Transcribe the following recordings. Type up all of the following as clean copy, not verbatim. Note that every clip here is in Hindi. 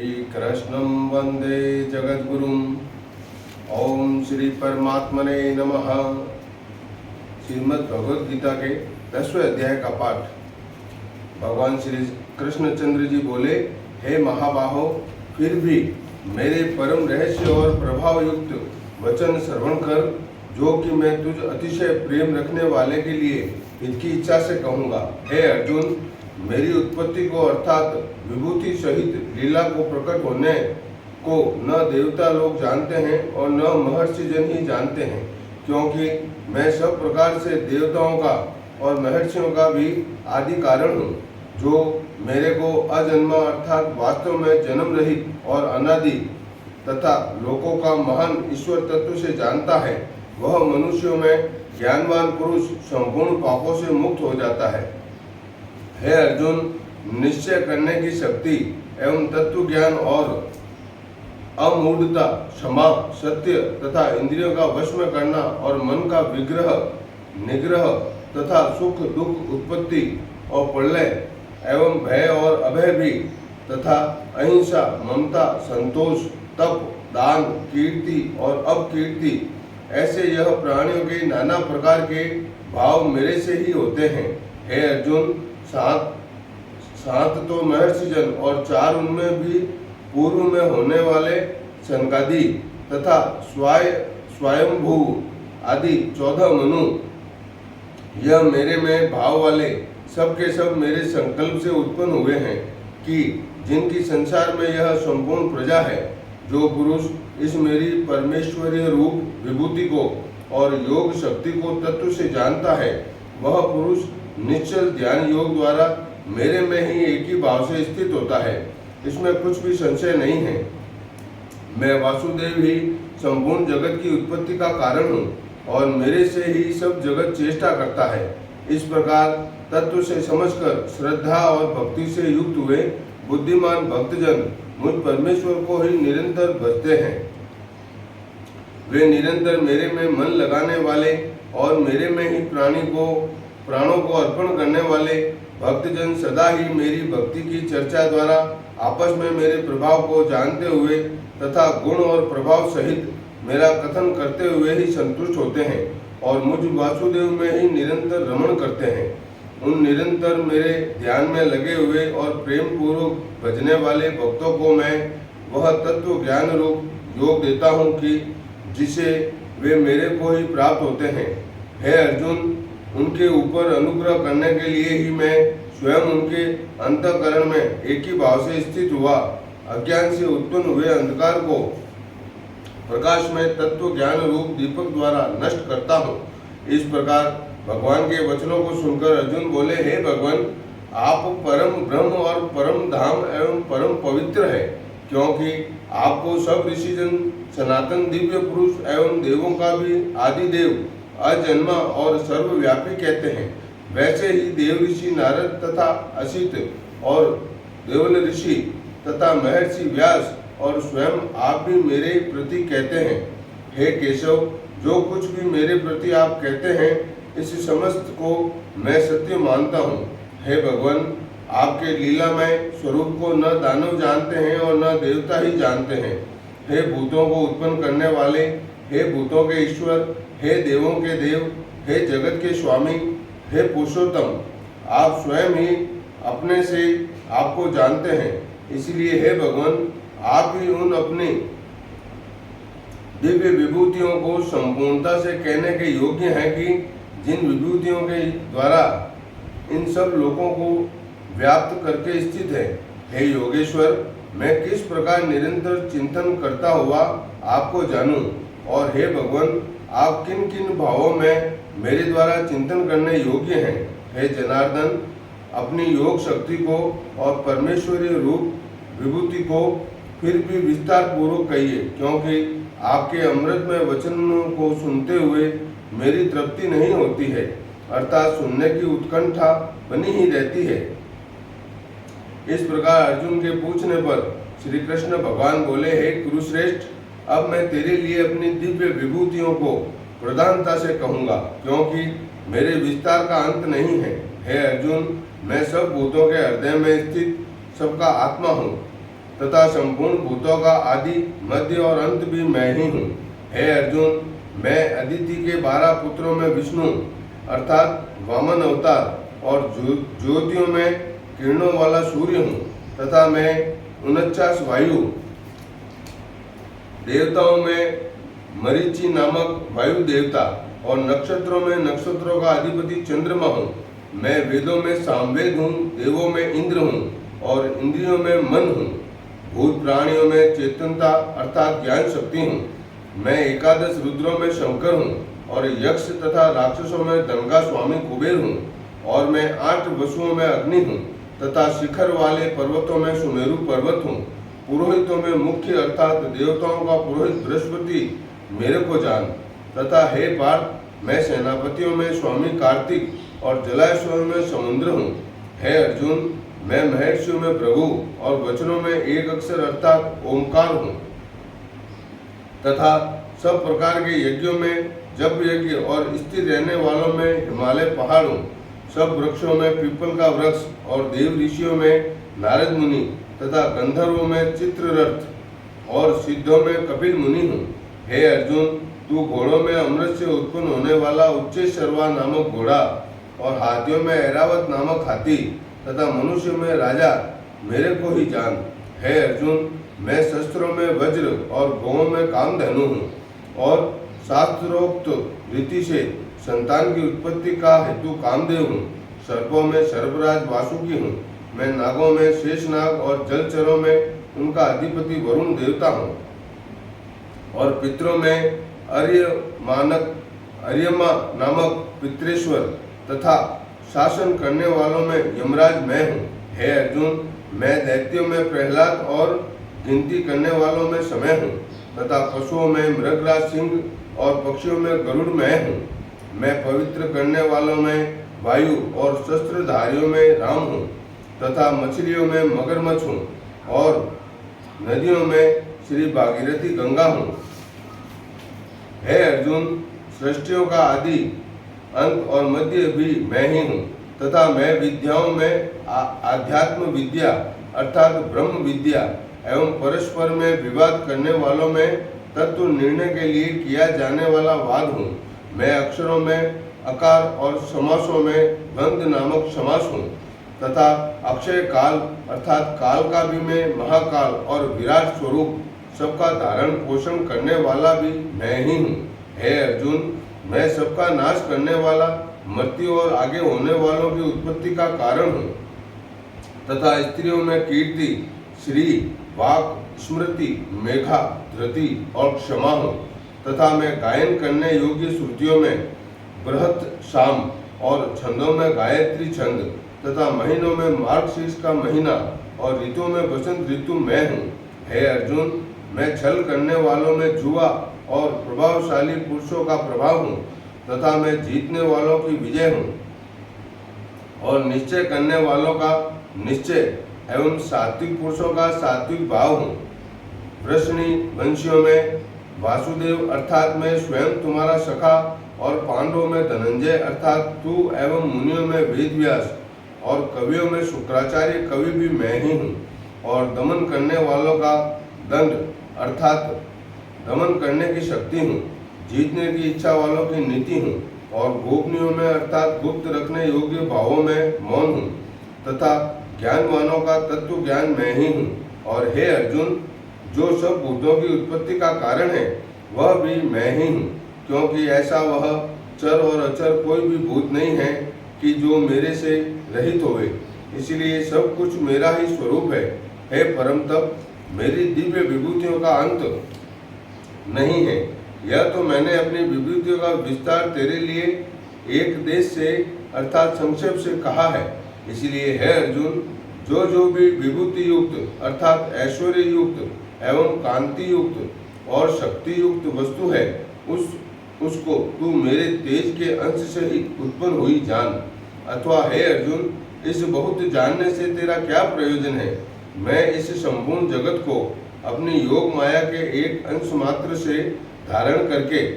श्रीकृष्णं वन्दे जगद्गुरुम्। ओम श्री परमात्मने नमः। श्रीमद् भगवद गीता के 10वें अध्याय का पाठ। भगवान श्री कृष्णचंद्र जी बोले, हे महाबाहो, फिर भी मेरे परम रहस्य और प्रभाव युक्त वचन श्रवण कर, जो कि मैं तुझ अतिशय प्रेम रखने वाले के लिए इनकी इच्छा से कहूँगा। हे अर्जुन, मेरी उत्पत्ति को अर्थात विभूति सहित लीला को प्रकट होने को न देवता लोग जानते हैं और न महर्षि जन ही जानते हैं, क्योंकि मैं सब प्रकार से देवताओं का और महर्षियों का भी आदि कारण हूँ। जो मेरे को अजन्मा अर्थात वास्तव में जन्म रहित और अनादि तथा लोकों का महान ईश्वर तत्व से जानता है, वह मनुष्यों में ज्ञानवान पुरुष संपूर्ण पापों से मुक्त हो जाता है। हे अर्जुन, निश्चय करने की शक्ति एवं तत्व ज्ञान और अमूढ़ता, क्षमा, सत्य तथा इंद्रियों का वश में करना और मन का विग्रह, निग्रह तथा सुख दुख, उत्पत्ति और प्रलय एवं भय और अभय भी तथा अहिंसा, ममता, संतोष, तप, दान, कीर्ति और अपकीर्ति, ऐसे यह प्राणियों के नाना प्रकार के भाव मेरे से ही होते हैं। हे अर्जुन, सात तो महर्षि जन और 4 उनमें भी पूर्व में होने वाले सनकादि तथा स्वयंभू आदि 14 मनु, यह मेरे में भाव वाले सब के सब मेरे संकल्प से उत्पन्न हुए हैं कि जिनकी संसार में यह संपूर्ण प्रजा है। जो पुरुष इस मेरी परमेश्वरीय रूप विभूति को और योग शक्ति को तत्व से जानता है, वह पुरुष निश्चल ध्यान योग द्वारा मेरे में ही एक ही भाव से स्थित होता है। इसमें कुछ भी संशय नहीं है। मैं वासुदेव ही संपूर्ण जगत की उत्पत्ति का कारण हूँ और मेरे से ही सब जगत चेष्टा करता है। इस प्रकार तत्व से समझकर श्रद्धा और भक्ति से युक्त हुए बुद्धिमान भक्तजन मुझ परमेश्वर को ही निरंतर भजते हैं। वे निरंतर मेरे में मन लगाने वाले और मेरे में ही प्राणों को अर्पण करने वाले भक्तजन सदा ही मेरी भक्ति की चर्चा द्वारा आपस में मेरे प्रभाव को जानते हुए तथा गुण और प्रभाव सहित मेरा कथन करते हुए ही संतुष्ट होते हैं और मुझ वासुदेव में ही निरंतर रमण करते हैं। उन निरंतर मेरे ध्यान में लगे हुए और प्रेम पूर्वक भजने वाले भक्तों को मैं वह तत्व ज्ञान रूप योग देता हूँ कि जिसे वे मेरे को ही प्राप्त होते हैं। हे अर्जुन, उनके ऊपर अनुग्रह करने के लिए ही मैं स्वयं उनके अंतःकरण में एक ही भाव से स्थित हुआ अज्ञान से उत्पन्न हुए अंधकार को प्रकाश में तत्व ज्ञान रूप दीपक द्वारा नष्ट करता हूँ। इस प्रकार भगवान के वचनों को सुनकर अर्जुन बोले, हे भगवान, आप परम ब्रह्म और परम धाम एवं परम पवित्र है, क्योंकि आपको सब ऋषिजन सनातन दिव्य पुरुष एवं देवों का भी आदि देव, अजन्मा और सर्वव्यापी कहते हैं। वैसे ही देव ऋषि नारद तथा असित और देवल ऋषि तथा महर्षि व्यास और स्वयं आप भी मेरे प्रति कहते हैं। हे केशव, जो कुछ भी मेरे प्रति आप कहते हैं, इस समस्त को मैं सत्य मानता हूँ। हे भगवान, आपके लीलामय स्वरूप को न दानव जानते हैं और न देवता ही जानते हैं। हे भूतों को उत्पन्न करने वाले, हे भूतों के ईश्वर, हे देवों के देव, हे जगत के स्वामी, हे पुरुषोत्तम, आप स्वयं ही अपने से आपको जानते हैं। इसलिए हे भगवान, आप ही उन अपनी दिव्य विभूतियों को संपूर्णता से कहने के योग्य हैं कि जिन विभूतियों के द्वारा इन सब लोगों को व्याप्त करके स्थित है। हे योगेश्वर, मैं किस प्रकार निरंतर चिंतन करता हुआ आपको जानूं, और हे भगवान, आप किन किन भावों में मेरे द्वारा चिंतन करने योग्य हैं। हे जनार्दन, अपनी योग शक्ति को और परमेश्वरीय रूप विभूति को फिर भी विस्तार पूर्वक कहिए, क्योंकि आपके अमृतमय वचनों को सुनते हुए मेरी तृप्ति नहीं होती है, अर्थात सुनने की उत्कंठा बनी ही रहती है। इस प्रकार अर्जुन के पूछने पर श्री कृष्ण भगवान बोले, हे कुरुश्रेष्ठ, अब मैं तेरे लिए अपनी दिव्य विभूतियों को प्रधानता से कहूँगा, क्योंकि मेरे विस्तार का अंत नहीं है। हे अर्जुन, मैं सब भूतों के हृदय में स्थित सबका आत्मा हूँ तथा संपूर्ण भूतों का आदि मध्य और अंत भी मैं ही हूँ। हे अर्जुन, मैं अदिति के 12 पुत्रों में विष्णु अर्थात वामन अवतार और ज्योतियों में किरणों वाला सूर्य हूँ तथा मैं 49 वायु देवताओं में मरीचि नामक वायु देवता और नक्षत्रों में नक्षत्रों का अधिपति चंद्रमा हूँ। मैं वेदों में सामवेद हूँ, देवों में इंद्र हूँ और इंद्रियों में मन हूँ। भूत प्राणियों में चेतनता अर्थात ज्ञान शक्ति हूँ। मैं 11 रुद्रों में शंकर हूँ और यक्ष तथा राक्षसों में धन का स्वामी कुबेर हूँ और मैं 8 वसुओं में अग्नि हूँ तथा शिखर वाले पर्वतों में सुमेरु पर्वत हूँ। पुरोहितों में मुख्य अर्थात देवताओं का पुरोहित बृहस्पति मेरे को जान। तथा हे पार्थ, मैं सेनापतियों में स्वामी कार्तिक और जलाशयों में समुद्र हूँ। हे अर्जुन, मैं महर्षियों में प्रभु और वचनों में एक अक्षर अर्थात ओंकार हूँ तथा सब प्रकार के यज्ञों में जप यज्ञ और स्थिर रहने वालों में हिमालय पहाड़ हूँ। सब वृक्षों में पीपल का वृक्ष और देव ऋषियों में नारद मुनि तथा गंधर्वों में चित्ररथ और सिद्धों में कपिल मुनि हूँ। हे अर्जुन, तू घोड़ों में अमृत से उत्पन्न होने वाला उच्चैःश्रवा नामक घोड़ा और हाथियों में ऐरावत नामक हाथी तथा मनुष्य में राजा मेरे को ही जान। हे अर्जुन, मैं शस्त्रों में वज्र और गौओं में कामधेनु हूँ और शास्त्रोक्त रीति से संतान की उत्पत्ति का हेतु कामदेव हूँ। सर्पों में सर्पराज वासुकी हूँ। मैं नागों में शेषनाग और जलचरों में उनका अधिपति वरुण देवता हूँ और पितरों में अर्यमा नामक पितरेश्वर तथा शासन करने वालों में यमराज मैं हूँ। हे अर्जुन, मैं दैत्यों में प्रहलाद और गिनती करने वालों में समय हूँ तथा पशुओं में मृगराज सिंह और पक्षियों में गरुड़ मैं हूँ। मैं पवित्र करने वालों में वायु और शस्त्रधारियों में राम हूँ तथा मछलियों में मगरमच्छ हूँ और नदियों में श्री भागीरथी गंगा हूँ। हे अर्जुन, सृष्टियों का आदि अंत और मध्य भी मैं ही हूँ तथा मैं विद्याओं में आध्यात्म विद्या अर्थात ब्रह्म विद्या एवं परस्पर में विवाद करने वालों में तत्व निर्णय के लिए किया जाने वाला वाद हूँ। मैं अक्षरों में अकार और समासों में बंध नामक समास हूँ तथा अक्षय काल अर्थात काल का भी मैं महाकाल और विराट स्वरूप सबका धारण पोषण करने वाला भी मैं ही हूँ। हे अर्जुन, मैं सबका नाश करने वाला मृत्यु और आगे होने वालों की उत्पत्ति का कारण हूँ तथा स्त्रियों में कीर्ति, श्री, वाक, स्मृति, मेघा, धृति और क्षमा हूँ तथा मैं गायन करने योग्य श्रुतियों में बृहत शाम और छंदों में गायत्री छंद तथा महीनों में मार्गशीर्ष का महीना और ऋतुओं में बसंत ऋतु मैं हूँ। हे अर्जुन, मैं छल करने वालों में जुआ और प्रभावशाली पुरुषों का प्रभाव हूँ तथा मैं जीतने वालों की विजय हूँ और निश्चय करने वालों का निश्चय एवं सात्विक पुरुषों का सात्विक भाव हूँ। वृष्णि वंशियों में वासुदेव अर्थात मैं स्वयं तुम्हारा सखा और पांडवों में धनंजय अर्थात तू एवं मुनियों में वेदव्यास और कवियों में शुक्राचार्य कवि भी मैं ही हूँ और दमन करने वालों का दंड अर्थात दमन करने की शक्ति हूँ। जीतने की इच्छा वालों की नीति हूँ और गोपनीयों में अर्थात गुप्त रखने योग्य भावों में मौन हूँ तथा ज्ञानवानों का तत्व ज्ञान मैं ही हूँ। और हे अर्जुन, जो सब भूतों की उत्पत्ति का कारण है वह भी मैं ही हूँ, क्योंकि ऐसा वह चर और अचर कोई भी भूत नहीं है कि जो मेरे से रहित होवे। इसलिए सब कुछ मेरा ही स्वरूप है। हे परम तप, मेरी दिव्य विभूतियों का अंत नहीं है। यह तो मैंने अपनी विभूतियों का विस्तार तेरे लिए एक देश से अर्थात संक्षेप से कहा है। इसलिए हे अर्जुन, जो भी विभूति युक्त अर्थात ऐश्वर्य युक्त एवं कांति युक्त और शक्ति युक्त वस्तु है उसको तू मेरे तेज के अंश से ही उत्पन्न हुई जान। अथवा हे अर्जुन, इस बहुत जानने से तेरा क्या प्रयोजन है? मैं इस संपूर्ण जगत को अपनी योग माया के एक अंश मात्र से धारण करके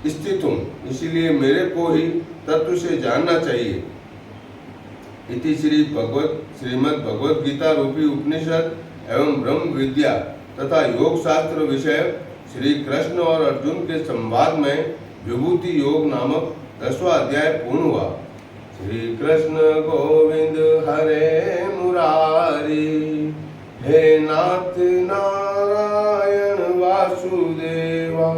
स्थित हूँ, इसलिए मेरे को ही तत्व से जानना चाहिए। इति श्रीमद् भगवद गीता रूपी उपनिषद एवं ब्रह्म विद्या तथा योग शास्त्र विषय श्री कृष्ण और अर्जुन के संवाद में विभूति योग नामक 10वां अध्याय पूर्ण हुआ। श्री कृष्ण गोविंद हरे मुरारी, हे नाथ नारायण वासुदेवा।